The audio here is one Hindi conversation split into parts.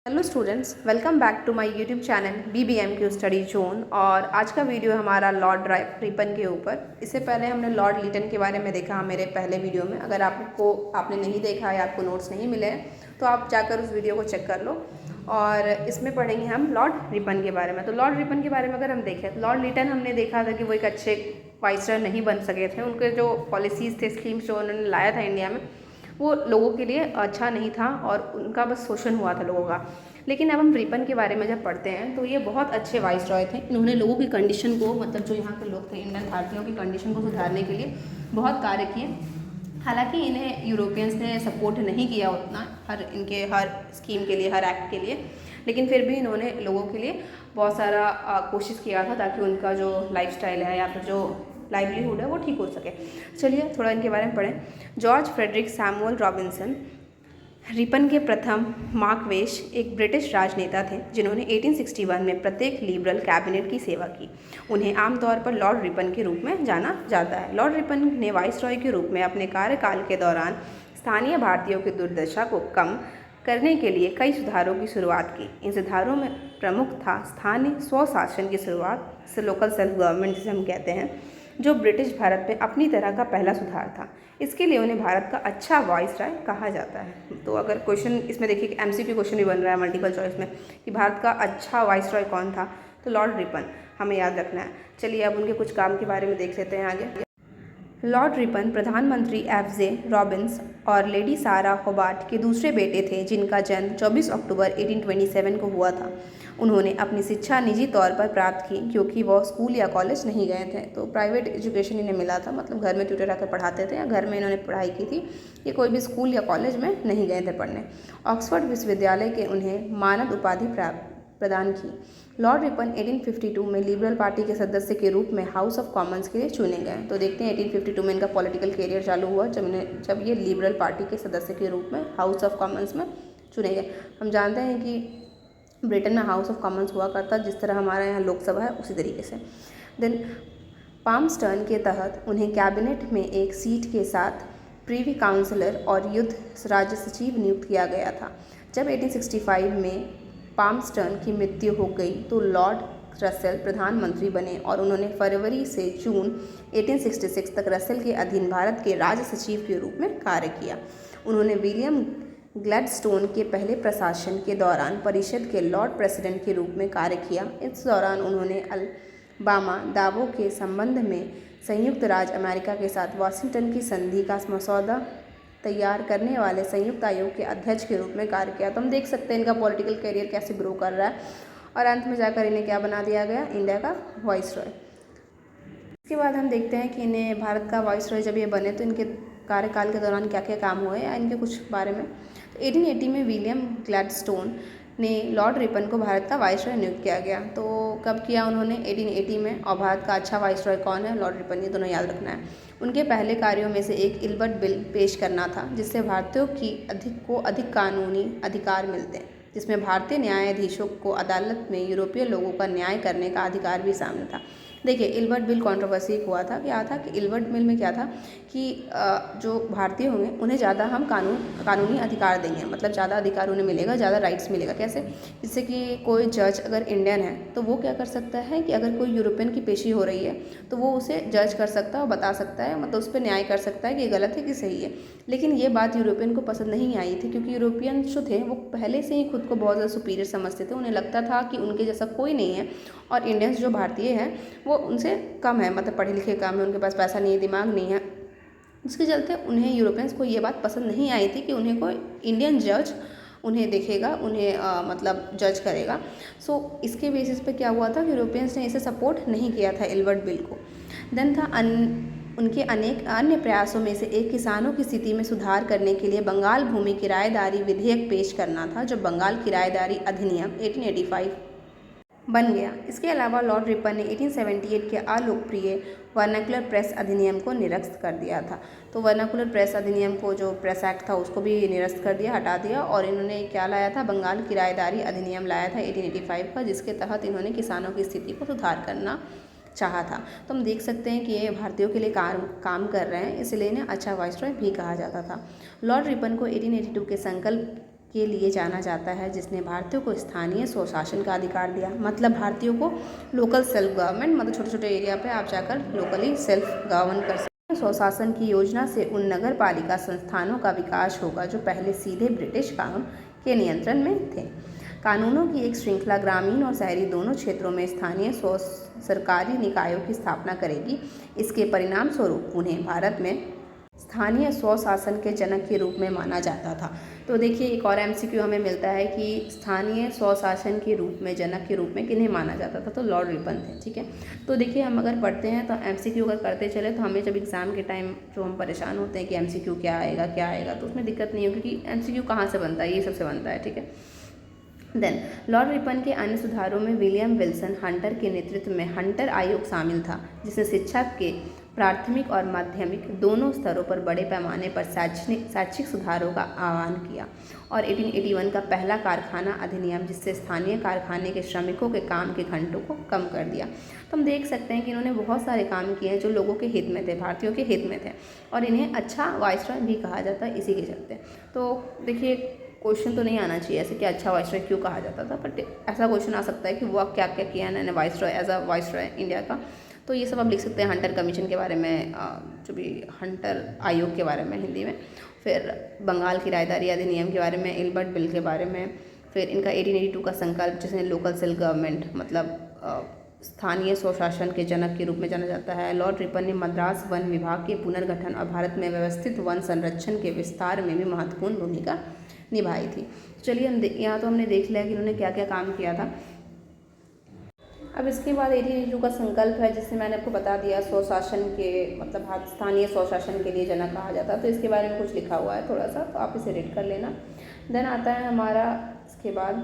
Hello students, welcome back to my YouTube channel BBMQ study zone. और आज का वीडियो हमारा लॉर्ड रिपन के ऊपर। इससे पहले हमने लॉर्ड लिटन के बारे में देखा मेरे पहले वीडियो में। अगर आपने नहीं देखा या आपको नोट्स नहीं मिले हैं तो आप जाकर उस वीडियो को चेक कर लो। और इसमें पढ़ेंगे हम लॉर्ड रिपन के बारे में। तो लॉर्ड रिपन के बारे में अगर हम देखें तो लॉर्ड लिटन हमने देखा था कि वो एक अच्छे वाइसरॉय नहीं बन सके थे। उनके जो पॉलिसीज़ थे, स्कीम्स जो उन्होंने लाया था इंडिया में, वो लोगों के लिए अच्छा नहीं था और उनका बस शोषण हुआ था लोगों का। लेकिन अब हम रिपन के बारे में जब पढ़ते हैं तो ये बहुत अच्छे वाइसरॉय थे। इन्होंने लोगों की कंडीशन को, मतलब जो यहाँ के लोग थे, इंडियन भारतीयों की कंडीशन को सुधारने के लिए बहुत कार्य किए। हालांकि इन्हें यूरोपियंस ने सपोर्ट नहीं किया उतना हर स्कीम के लिए, हर एक्ट के लिए, लेकिन फिर भी इन्होंने लोगों के लिए बहुत सारा कोशिश किया था ताकि उनका जो लाइफस्टाइल है या फिर जो लाइवलीहुड है वो ठीक हो सके। चलिए थोड़ा इनके बारे में पढ़ें। George Frederick Samuel Robinson Ripon के प्रथम मार्क्वेश एक ब्रिटिश राजनेता थे जिन्होंने 1861 में प्रत्येक लिबरल कैबिनेट की सेवा की। उन्हें आमतौर पर लॉर्ड रिपन के रूप में जाना जाता है। लॉर्ड रिपन ने वाइसरॉय के रूप में अपने कार्यकाल के दौरान स्थानीय भारतीयों की दुर्दशा को कम करने के लिए कई सुधारों की शुरुआत की। इन सुधारों में प्रमुख था स्थानीय स्वशासन की शुरुआत से, लोकल सेल्फ गवर्नमेंट जिसे हम कहते हैं, जो ब्रिटिश भारत में अपनी तरह का पहला सुधार था। इसके लिए उन्हें भारत का अच्छा वाइसरॉय कहा जाता है। तो अगर क्वेश्चन इसमें देखिए कि MCQ क्वेश्चन भी बन रहा है मल्टीपल चॉइस में कि भारत का अच्छा वाइसरॉय कौन था, तो लॉर्ड रिपन हमें याद रखना है। चलिए अब उनके कुछ काम के बारे में देख लेते हैं आगे। लॉर्ड रिपन प्रधानमंत्री FJ रॉबिन्स और लेडी सारा होबार्ट के दूसरे बेटे थे जिनका जन्म 24 अक्टूबर 1827 को हुआ था। उन्होंने अपनी शिक्षा निजी तौर पर प्राप्त की क्योंकि वह स्कूल या कॉलेज नहीं गए थे, तो प्राइवेट एजुकेशन इन्हें मिला था, मतलब घर में ट्यूटर आकर पढ़ाते थे या घर में इन्होंने पढ़ाई की थी। ये कोई भी स्कूल या कॉलेज में नहीं गए थे पढ़ने। ऑक्सफोर्ड विश्वविद्यालय के उन्हें मानद उपाधि प्रदान की। लॉर्ड रिपन 1852 में लिबरल पार्टी के सदस्य के रूप में हाउस ऑफ कॉमन्स के लिए चुने गए। तो देखते हैं 1852 में इनका पॉलिटिकल करियर चालू हुआ जब ये लिबरल पार्टी के सदस्य के रूप में हाउस ऑफ कॉमन्स में चुने गए। हम जानते हैं कि ब्रिटेन में हाउस ऑफ कॉमन्स हुआ करता जिस तरह हमारे यहाँ लोकसभा है, उसी तरीके से। देन पाम्सटर्न के तहत उन्हें कैबिनेट में एक सीट के साथ प्रीवी काउंसलर और युद्ध राज्य सचिव नियुक्त किया गया था। जब 1865 में पाम्सटर्न की मृत्यु हो गई तो लॉर्ड रसेल प्रधानमंत्री बने और उन्होंने फरवरी से जून 1866 तक रसेल के अधीन भारत के राज्य सचिव के रूप में कार्य किया। उन्होंने विलियम ग्लैडस्टोन के पहले प्रशासन के दौरान परिषद के लॉर्ड प्रेसिडेंट के रूप में कार्य किया। इस दौरान उन्होंने अलबामा दावों के संबंध में संयुक्त राज्य अमेरिका के साथ वाशिंगटन की संधि का मसौदा तैयार करने वाले संयुक्त आयोग के अध्यक्ष के रूप में कार्य किया। तो हम देख सकते हैं इनका पॉलिटिकल करियर कैसे ग्रो कर रहा है और अंत में जाकर इन्हें क्या बना दिया गया, इंडिया का वाइसरॉय। इसके बाद हम देखते हैं कि इन्हें भारत का वाइसरॉय जब ये बने तो इनके कार्यकाल के दौरान क्या क्या काम हुए या इनके कुछ बारे में। तो 1880 में विलियम ग्लैडस्टोन ने लॉर्ड रिपन को भारत का वाइसरॉय नियुक्त किया गया। तो कब किया उन्होंने? 1880 में। और भारत का अच्छा वाइसरॉय कौन है? Lord Ripon. ये दोनों याद रखना है। उनके पहले कार्यों में से एक इल्बर्ट बिल पेश करना था जिससे भारतीयों को अधिक कानूनी अधिकार मिलते हैं, जिसमें भारतीय न्यायाधीशों को अदालत में यूरोपीय लोगों का न्याय करने का अधिकार भी शामिल था। देखिए इल्बर्ट बिल कंट्रोवर्सी हुआ था। क्या था कि इल्बर्ट बिल में क्या था कि जो भारतीय होंगे उन्हें ज़्यादा हम कानूनी अधिकार देंगे, मतलब ज़्यादा अधिकार उन्हें मिलेगा, ज़्यादा राइट्स मिलेगा। कैसे? जिससे कि कोई जज अगर इंडियन है तो वो क्या कर सकता है कि अगर कोई यूरोपियन की पेशी हो रही है तो वो उसे जज कर सकता है और बता सकता है, मतलब उस पर न्याय कर सकता है कि गलत है कि सही है। लेकिन ये बात यूरोपियन को पसंद नहीं आई थी क्योंकि यूरोपियन जो थे वो पहले से ही खुद को बहुत ज़्यादा सुपीरियर समझते थे। उन्हें लगता था कि उनके जैसा कोई नहीं है और इंडियंस जो भारतीय हैं वो उनसे कम है, मतलब पढ़े लिखे कम है, उनके पास पैसा नहीं है, दिमाग नहीं है। इसके चलते उन्हें यूरोपियंस को ये बात पसंद नहीं आई थी कि उन्हें कोई इंडियन जज उन्हें देखेगा, उन्हें मतलब जज करेगा। सो इसके बेसिस पे क्या हुआ था कि यूरोपियंस ने इसे सपोर्ट नहीं किया था इल्बर्ट बिल को। देन था उनके अनेक अन्य प्रयासों में से एक किसानों की स्थिति में सुधार करने के लिए बंगाल भूमि किराएदारी विधेयक पेश करना था, जो बंगाल किराएदारी अधिनियम 1885 बन गया। इसके अलावा लॉर्ड रिपन ने 1878 के अलोकप्रिय वर्नाकुलर प्रेस अधिनियम को निरस्त कर दिया था। तो वर्नाकुलर प्रेस अधिनियम को, जो प्रेस एक्ट था, उसको भी निरस्त कर दिया, हटा दिया। और इन्होंने क्या लाया था? बंगाल किराएदारी अधिनियम लाया था 1885 का, जिसके तहत इन्होंने किसानों की स्थिति को सुधार करना चाहा था। तो हम देख सकते हैं कि ये भारतीयों के लिए काम कर रहे हैं, इसलिए इन्हें अच्छा वाइसरॉय भी कहा जाता था। लॉर्ड रिपन को 1882 के संकल्प के लिए जाना जाता है, जिसने भारतीयों को स्थानीय स्वशासन का अधिकार दिया। मतलब भारतीयों को लोकल सेल्फ गवर्नमेंट, मतलब छोटे छोटे एरिया पे आप जाकर लोकली सेल्फ गवर्न कर सकते हैं। स्वशासन की योजना से उन नगर पालिका संस्थानों का विकास होगा जो पहले सीधे ब्रिटिश कानून के नियंत्रण में थे। कानूनों की एक श्रृंखला ग्रामीण और शहरी दोनों क्षेत्रों में स्थानीय स्व सरकारी निकायों की स्थापना करेगी। इसके परिणाम स्वरूप उन्हें भारत में स्थानीय स्वशासन के जनक के रूप में माना जाता था। तो देखिए एक और एमसीक्यू हमें मिलता है कि स्थानीय स्वशासन के रूप में, जनक के रूप में किन्हें माना जाता था, तो लॉर्ड रिपन थे। ठीक है, तो देखिए हम अगर पढ़ते हैं तो एमसीक्यू अगर करते चले तो हमें जब एग्ज़ाम के टाइम जो हम परेशान होते हैं कि एमसीक्यू क्या आएगा, तो उसमें दिक्कत नहीं होगी क्योंकि एमसीक्यू कहाँ से बनता है, ये सबसे बनता है। ठीक है, देन लॉर्ड रिपन के अन्य सुधारों में विलियम विल्सन हंटर के नेतृत्व में हंटर आयोग शामिल था, जिसने शिक्षा के प्राथमिक और माध्यमिक दोनों स्तरों पर बड़े पैमाने पर शैक्षिक सुधारों का आह्वान किया। और 1881 का पहला कारखाना अधिनियम, जिससे स्थानीय कारखाने के श्रमिकों के काम के घंटों को कम कर दिया। तो हम देख सकते हैं कि इन्होंने बहुत सारे काम किए हैं जो लोगों के हित में थे, भारतीयों के हित में थे, और इन्हें अच्छा वाइसरॉय भी कहा जाता है इसी के चलते। तो देखिए क्वेश्चन तो नहीं आना चाहिए ऐसे कि अच्छा वाइसरॉय क्यों कहा जाता था, बट ऐसा क्वेश्चन आ सकता है कि वो क्या क्या किया इन्होंने viceroy, as a viceroy India का। तो ये सब आप लिख सकते हैं हंटर कमीशन के बारे में, जो भी हंटर आयोग के बारे में हिंदी में, फिर बंगाल की रायदारी अधिनियम के बारे में, इल्बर्ट बिल के बारे में, फिर इनका 1882 का संकल्प जिसने लोकल सेल्फ गवर्नमेंट, मतलब स्थानीय स्वशासन के जनक के रूप में जाना जाता है। लॉर्ड रिपन ने मद्रास वन विभाग के पुनर्गठन और भारत में व्यवस्थित वन संरक्षण के विस्तार में भी महत्वपूर्ण भूमिका निभाई थी। चलिए हम यहाँ तो हमने देख लिया कि उन्होंने क्या क्या काम किया था। अब इसके बाद 1882 का संकल्प है, जिससे मैंने आपको बता दिया स्वशासन के, मतलब स्थानीय स्वशासन के लिए जनक कहा जाता है। तो इसके बारे में कुछ लिखा हुआ है थोड़ा सा, तो आप इसे रीड कर लेना। देन आता है हमारा इसके बाद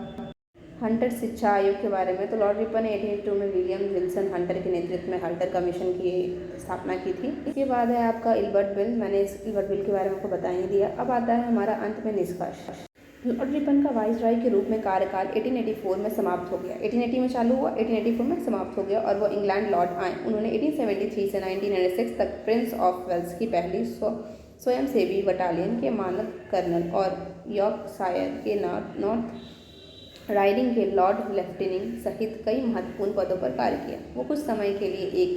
हंटर शिक्षा आयोग के बारे में। तो लॉर्ड रिपन ने 1882 में विलियम विल्सन हंटर के नेतृत्व में हंटर कमीशन की स्थापना की थी। इसके बाद है आपका इल्बर्ट बिल, मैंने इस इल्बर्ट बिल के बारे में आपको बता ही दिया। अब आता है हमारा अंत में निष्कर्ष। लॉर्ड रिपन का वाइसरॉय के रूप में कार्यकाल 1884 में समाप्त हो गया। 1880 में चालू हुआ, 1884 में समाप्त हो गया और वो इंग्लैंड लौट आए। उन्होंने 1873 से 1906 तक प्रिंस ऑफ वेल्स की पहली स्वयंसेवी बटालियन के मानद कर्नल और यॉर्कशायर के नॉर्थ राइडिंग के लॉर्ड लेफ्टिनेंट सहित कई महत्वपूर्ण पदों पर कार्य किया। वो कुछ समय के लिए एक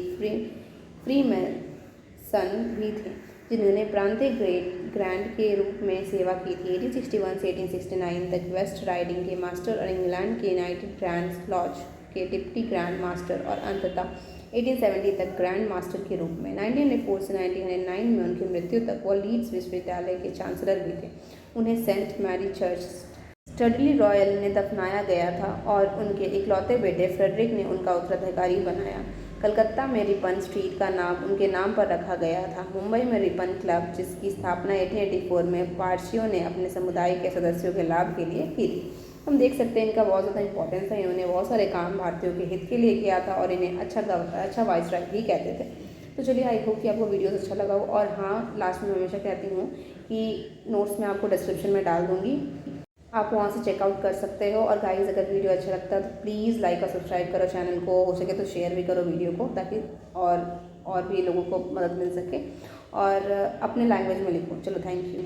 फ्रीमेसन भी थे, जिन्होंने प्रांतीय ग्रैंड के रूप में सेवा की थी। 1861 से 1869 तक वेस्ट राइडिंग के मास्टर और इंग्लैंड के यूनाइटेड ग्रैंड लॉज के डिप्टी ग्रैंड मास्टर और अंततः 1870 तक ग्रैंड मास्टर के रूप में। 1904 से 1909 में उनकी मृत्यु तक वो लीड्स विश्वविद्यालय के चांसलर भी थे। उन्हें Saint Mary church Studley Royal में दफनाया गया था और उनके इकलौते बेटे फ्रेडरिक ने उनका उत्तराधिकारी बनाया। कलकत्ता में रिपन स्ट्रीट का नाम उनके नाम पर रखा गया था। मुंबई में रिपन क्लब, जिसकी स्थापना 1884 में पारसियों ने अपने समुदाय के सदस्यों के लाभ के लिए की थी। हम देख सकते हैं इनका बहुत ज़्यादा इंपॉर्टेंस है। इन्होंने बहुत सारे काम भारतीयों के हित के लिए किया था और इन्हें अच्छा वाइसरॉय भी कहते थे। तो चलिए आई होप कि आपको वीडियोस अच्छा लगा हो। और हाँ, लास्ट में हमेशा कहती हूँ कि नोट्स में आपको डिस्क्रिप्शन में डाल दूँगी, आप वहाँ से चेकआउट कर सकते हो। और गाइस अगर वीडियो अच्छा लगता है तो प्लीज़ लाइक और सब्सक्राइब करो चैनल को, हो सके तो शेयर भी करो वीडियो को, ताकि और भी लोगों को मदद मिल सके। और अपने लैंग्वेज में लिखो। चलो, थैंक यू।